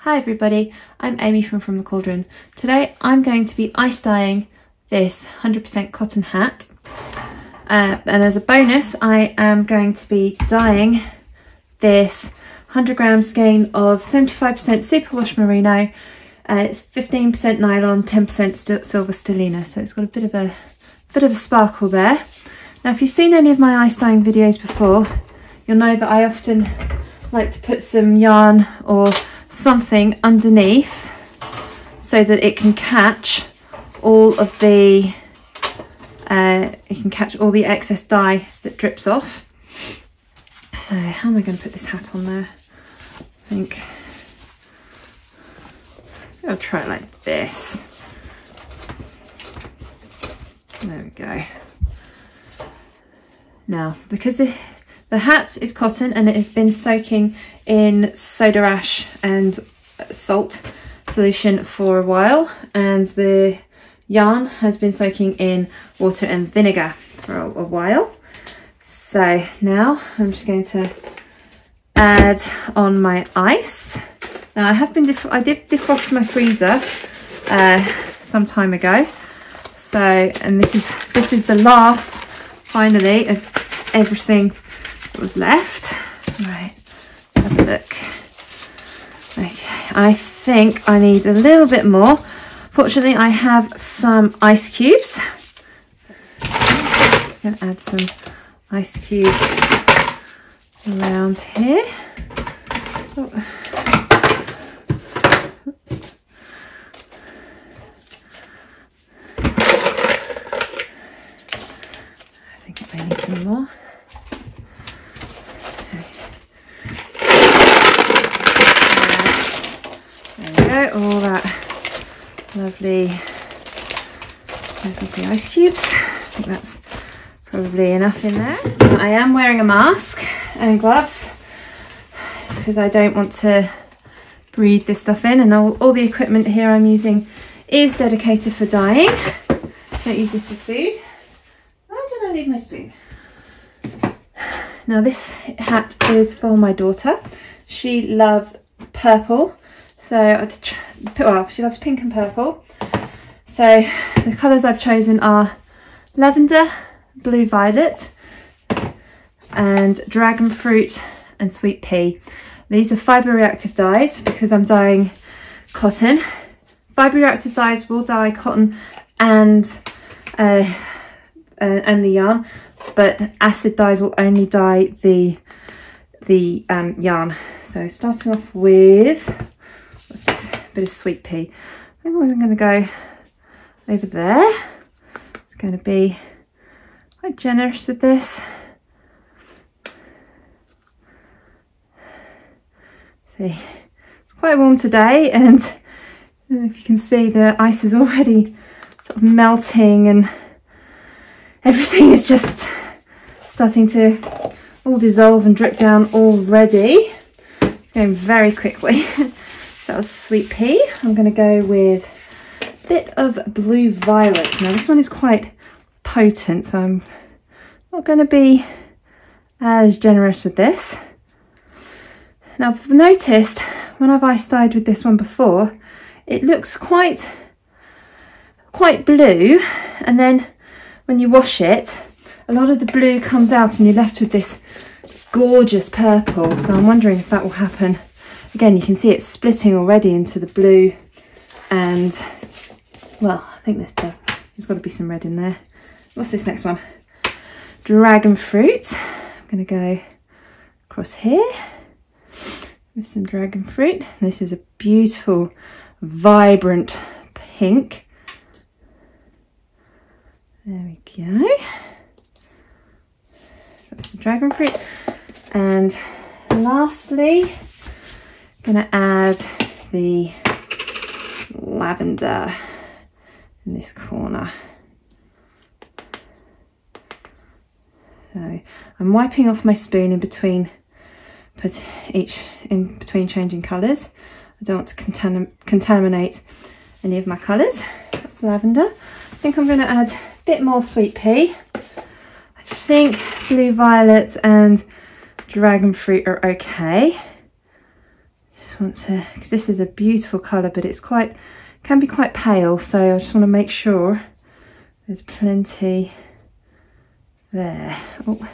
Hi everybody, I'm Amy from the Cauldron. Today I'm going to be ice dyeing this 100% cotton hat, and as a bonus I am going to be dyeing this 100 gram skein of 75% Superwash Merino. It's 15% nylon, 10% silver Stellina, so it's got a bit of a sparkle there. Now if you've seen any of my ice dyeing videos before, you'll know that I often like to put some yarn or something underneath so that it can catch all of the excess dye that drips off. So how am I going to put this hat on there? I think I'll try it like this. There we go. Now because the hat is cotton and it has been soaking in soda ash and salt solution for a while, and the yarn has been soaking in water and vinegar for a while. So now I'm just going to add on my ice. Now I did defrost my freezer some time ago. So, and this is the last finally of everything that was left. Right, have a look. Okay, I think I need a little bit more. Fortunately, I have some ice cubes. Just going to add some ice cubes around here. Oh. I think I may need some more. All that lovely, those lovely ice cubes. I think that's probably enough in there. Now, I am wearing a mask and gloves because I don't want to breathe this stuff in, and all the equipment here I'm using is dedicated for dyeing. Don't use this for food. Where did I leave my spoon? Now this hat is for my daughter. She loves purple. So, well, she loves pink and purple. So the colours I've chosen are lavender, blue violet, and dragon fruit and sweet pea. These are fibre reactive dyes because I'm dyeing cotton. Fibre reactive dyes will dye cotton and the yarn, but acid dyes will only dye the yarn. So starting off with, what's this? A bit of sweet pea. I think I'm going to go over there. It's going to be quite generous with this. See, it's quite warm today, and if you can see, the ice is already sort of melting and everything is just starting to all dissolve and drip down already. It's going very quickly. So that was sweet pea. I'm going to go with a bit of blue violet. Now this one is quite potent, so I'm not going to be as generous with this. Now I've noticed when I've ice dyed with this one before, it looks quite blue, and then when you wash it, a lot of the blue comes out and you're left with this gorgeous purple. So I'm wondering if that will happen. Again, you can see it's splitting already into the blue, and well, I think there's got to be some red in there. What's this next one? Dragon fruit. I'm going to go across here with some dragon fruit. This is a beautiful, vibrant pink. There we go. That's the dragon fruit. And lastly, I'm going to add the lavender in this corner. So I'm wiping off my spoon in between changing colours. I don't want to contaminate any of my colours. That's lavender. I think I'm going to add a bit more sweet pea. I think blue violet and dragon fruit are okay. Just want to, because this is a beautiful colour, but it's quite, can be quite pale, so I just want to make sure there's plenty there. Oh.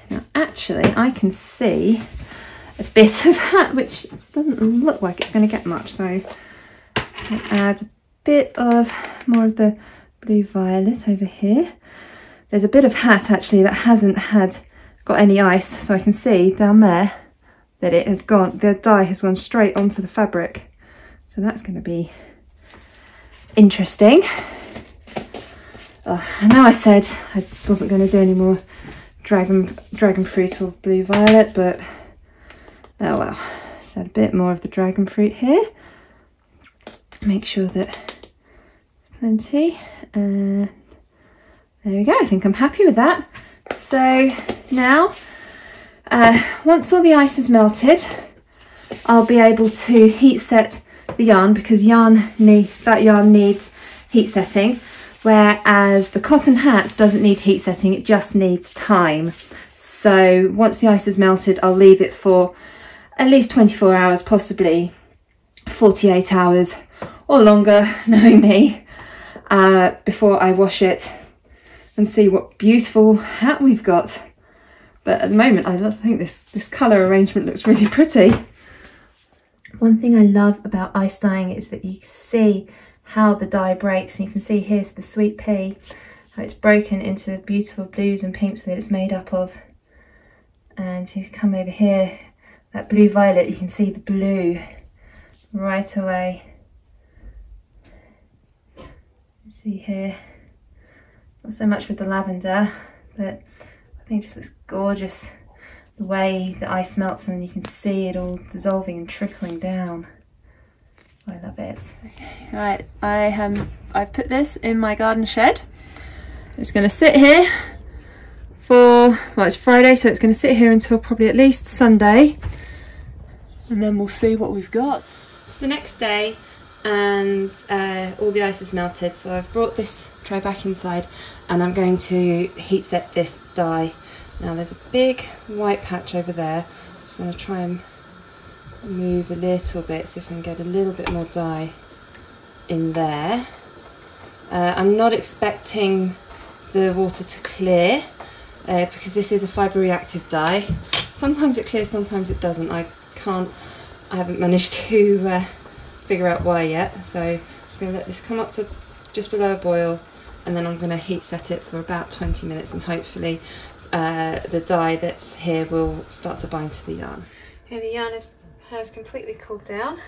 Now actually I can see a bit of hat which doesn't look like it's going to get much, so I'll add a bit of more of the blue violet over here. There's a bit of hat actually that hasn't got any ice, so I can see down there that it has gone, the dye has gone straight onto the fabric, so that's going to be interesting. I know I said I wasn't going to do any more dragon fruit or blue violet, but oh well. Just add a bit more of the dragon fruit here. Make sure that there's plenty, and there we go. I think I'm happy with that. So now, once all the ice is melted, I'll be able to heat set the yarn, because that yarn needs heat setting, whereas the cotton hats doesn't need heat setting, it just needs time. So once the ice is melted, I'll leave it for at least 24 hours, possibly 48 hours or longer, knowing me, before I wash it and see what beautiful hat we've got. But at the moment I think this colour arrangement looks really pretty. One thing I love about ice dyeing is that you see how the dye breaks, and you can see here's the sweet pea, how it's broken into the beautiful blues and pinks that it's made up of. And if you come over here, that blue violet, you can see the blue right away. You see here, not so much with the lavender, but I think it just looks gorgeous the way the ice melts, and you can see it all dissolving and trickling down. I love it. Okay, right, I've put this in my garden shed. It's going to sit here for, well, it's Friday, so it's going to sit here until probably at least Sunday, and then we'll see what we've got. It's the next day, and all the ice is melted, so I've brought this tray back inside, and I'm going to heat set this dye. Now there's a big white patch over there. I'm going to try and move a little bit, see if I can get a little bit more dye in there. I'm not expecting the water to clear, because this is a fibre reactive dye. Sometimes it clears, sometimes it doesn't. I haven't managed to figure out why yet, so I'm just going to let this come up to just below a boil, and then I'm going to heat set it for about 20 minutes, and hopefully the dye that's here will start to bind to the yarn. Here the yarn has completely cooled down.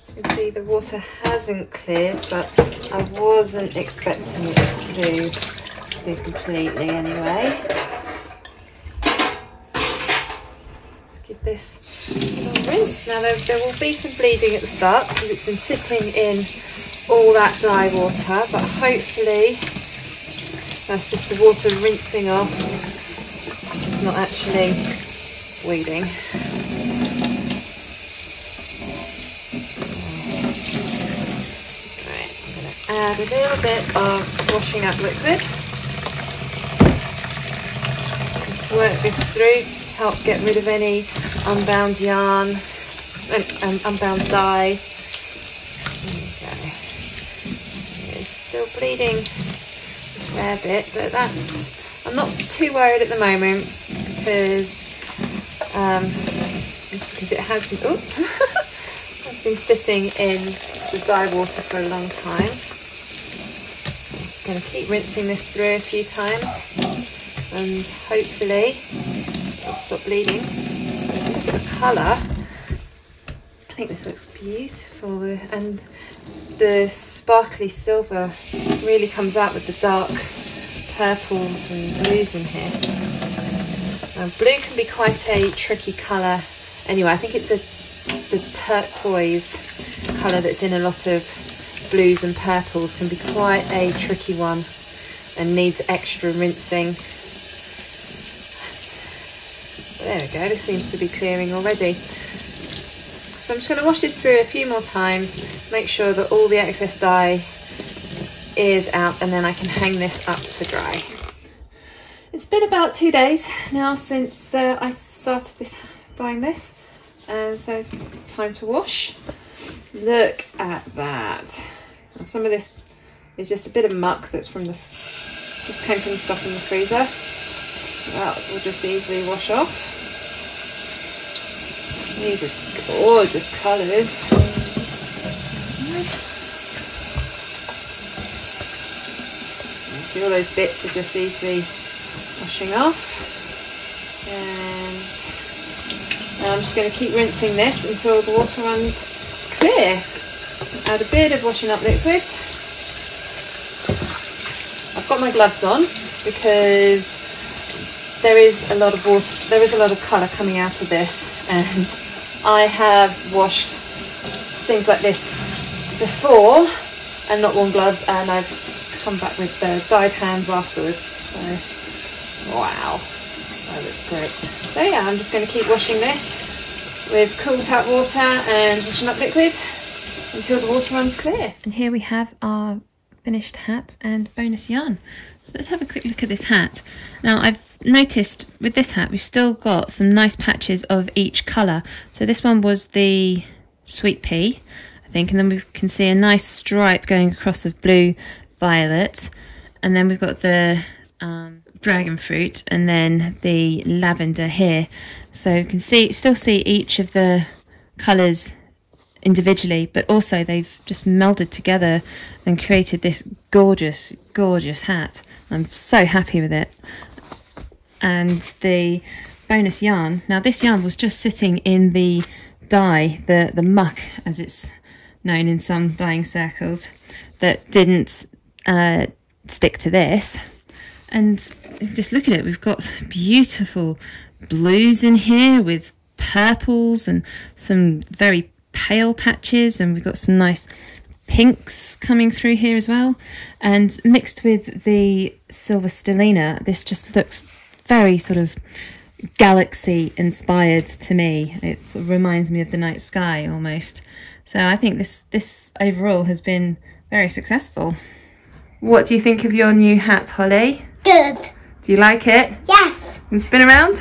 As you can see, the water hasn't cleared, but I wasn't expecting it to do completely anyway. Let's give this a little rinse. Now there will be some bleeding at the start because it's been sitting in all that dye water, but hopefully that's just the water rinsing off. It's not actually bleeding. Add a little bit of washing up liquid. Just work this through, help get rid of any unbound yarn and unbound dye. There we go. It's still bleeding a fair bit, but I'm not too worried at the moment because it has been, has been sitting in the dye water for a long time. I'm going to keep rinsing this through a few times, and hopefully it'll stop bleeding. Look at the colour. I think this looks beautiful, and the sparkly silver really comes out with the dark purples and blues in here. Blue can be quite a tricky colour anyway. I think it's the turquoise colour that's in a lot of blues and purples can be quite a tricky one and needs extra rinsing. There we go, this seems to be clearing already. So I'm just going to wash this through a few more times, make sure that all the excess dye is out, and then I can hang this up to dry. It's been about 2 days now since I started dyeing this. and so it's time to wash. Look at that. And some of this is just a bit of muck that's from the just came from the stuff in the freezer. That will just easily wash off. These are gorgeous colours. See, all those bits are just easily washing off. And I'm just going to keep rinsing this until the water runs clear. Add a bit of washing up liquid. I've got my gloves on because there is a lot of water, there is a lot of colour coming out of this, and I have washed things like this before and not worn gloves, and I've come back with dyed hands afterwards. So wow, that looks great. So yeah, I'm just going to keep washing this with cool tap water and washing up liquid until the water runs clear. And here we have our finished hat and bonus yarn. So let's have a quick look at this hat. Now I've noticed with this hat we've still got some nice patches of each colour. So this one was the sweet pea, I think, and then we can see a nice stripe going across of blue violet, and then we've got the dragon fruit and then the lavender here. So you can still see each of the colours individually, but also they've just melded together and created this gorgeous hat. I'm so happy with it. And the bonus yarn, now this yarn was just sitting in the dye, the muck as it's known in some dyeing circles, that didn't stick to this. And just look at it, we've got beautiful blues in here with purples and some very pale patches, and we've got some nice pinks coming through here as well, and mixed with the silver Stellina, this just looks very sort of galaxy inspired to me. It sort of reminds me of the night sky almost. So I think this overall has been very successful. What do you think of your new hat, Holly? Good. Do you like it? Yes. And spin around?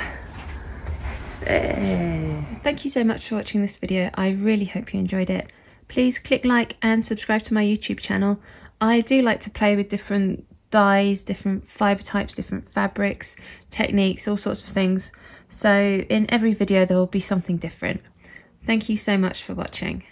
Thank you so much for watching this video. I really hope you enjoyed it. Please click like and subscribe to my YouTube channel. I do like to play with different dyes, different fibre types, different fabrics, techniques, all sorts of things. So in every video there will be something different. Thank you so much for watching.